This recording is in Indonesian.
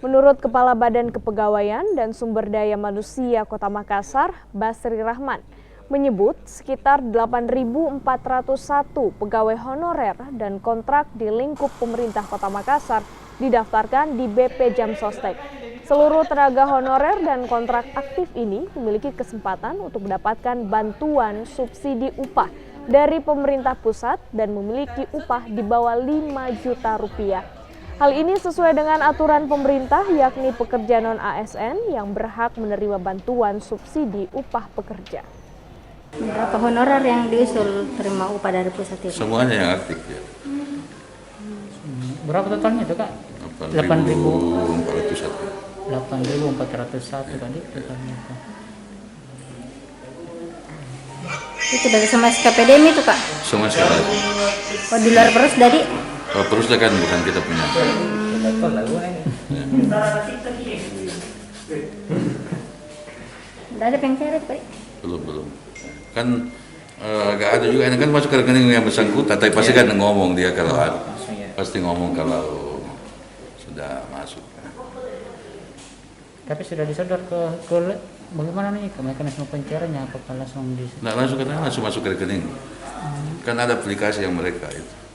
Menurut Kepala Badan Kepegawaian dan Sumber Daya Manusia Kota Makassar, Basri Rahman, menyebut sekitar 8.401 pegawai honorer dan kontrak di lingkup pemerintah Kota Makassar didaftarkan di BP Jam Sostek. Seluruh tenaga honorer dan kontrak aktif ini memiliki kesempatan untuk mendapatkan bantuan subsidi upah dari pemerintah pusat dan memiliki upah di bawah 5 juta rupiah. Hal ini sesuai dengan aturan pemerintah, yakni pekerja non-ASN yang berhak menerima bantuan subsidi upah pekerja. Berapa honorer yang diusul terima upah dari pusat itu? Semuanya yang aktif ya. Berapa totalnya itu Kak? 8.401. 8.401 tadi totalnya. Itu dari semua SKPDM itu Kak? Semua sekali. Oh, di luar perus dari? Kalau perus kan bukan kita punya. Tidak ada pencari Pak? Belum. Kan agak ada juga, ini kan masuk ke rekening yang bersangkutan, tapi pasti kan ngomong dia kalau ada. Pasti ngomong kalau sudah masuk. Tapi sudah disodor ke bagaimana nih ke mekanisme pencairannya, apakah langsung Nah, langsung masuk ke rekening. Kan ada aplikasi yang mereka itu.